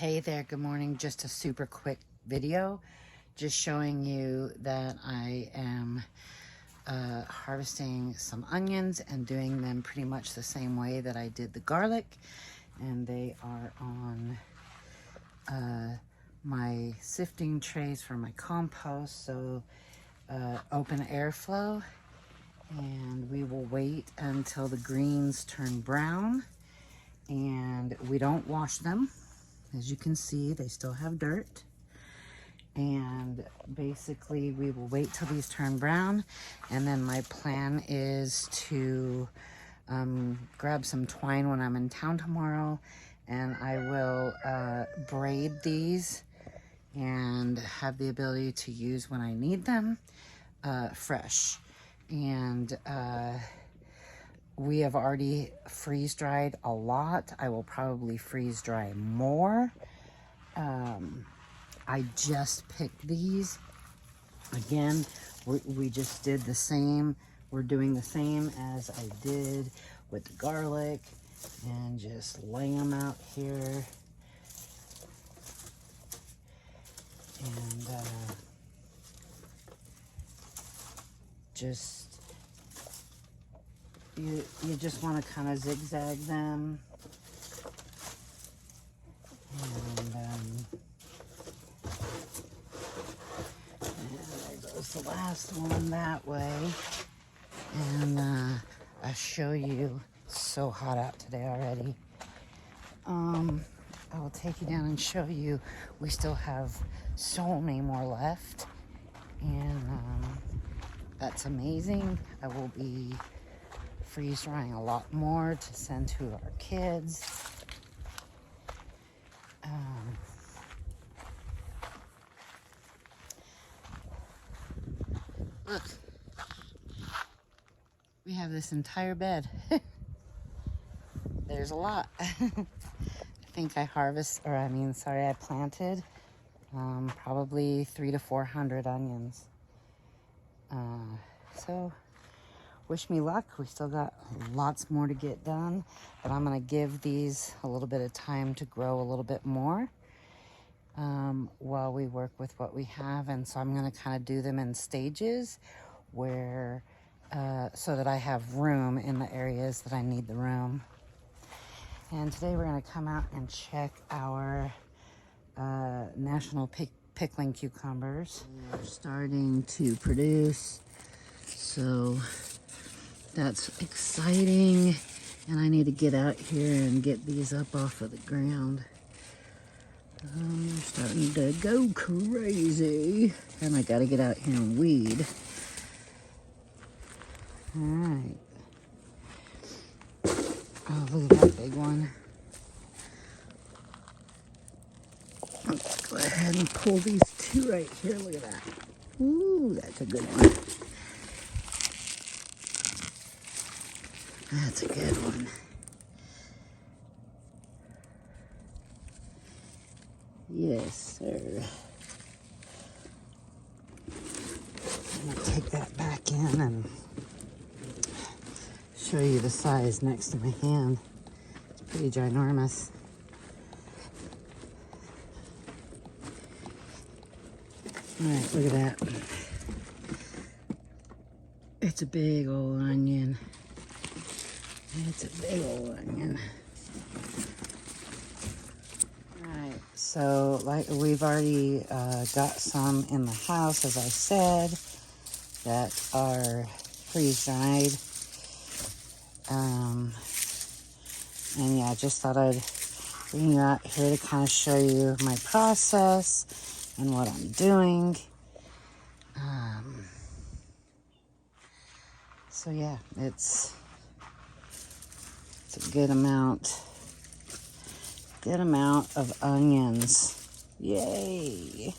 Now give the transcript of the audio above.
Hey there, good morning. Just a super quick video just showing you that I am harvesting some onions and doing them pretty much the same way that I did the garlic, and they are on my sifting trays for my compost, so open airflow, and we will wait until the greens turn brown, and we don't wash them. As you can see, they still have dirt. And basically, we will wait till these turn brown. And then my plan is to grab some twine when I'm in town tomorrow. And I will braid these and have the ability to use when I need them fresh. And we have already freeze dried a lot. I will probably freeze dry more. I just picked these. Again, we just did the same. We're doing the same as I did with the garlic, and just lay them out here. And you just want to kind of zigzag them. And there goes the last one that way. And I'll show you. It's so hot out today already. I will take you down and show you. We still have so many more left. And that's amazing. I will be freeze drying a lot more to send to our kids. Look, we have this entire bed. There's a lot. I think I planted probably 300 to 400 onions. So wish me luck. We still got lots more to get done, but I'm gonna give these a little bit of time to grow a little bit more while we work with what we have. And so I'm gonna kind of do them in stages where so that I have room in the areas that I need the room. And today we're gonna come out and check our national pickling cucumbers. They're starting to produce, so that's exciting. And I need to get out here and get these up off of the ground. They're starting to go crazy. And I gotta get out here and weed. All right. Oh, look at that big one. Let's go ahead and pull these two right here. Look at that. Ooh, that's a good one. That's a good one. Yes, sir. I'm gonna take that back in and show you the size next to my hand. It's pretty ginormous. All right, look at that. It's a big old onion. It's a big old onion. Alright, so like we've already got some in the house, as I said, that are freeze dried. And yeah, I just thought I'd bring you out here to kind of show you my process and what I'm doing. So yeah, it's a good amount of onions. Yay!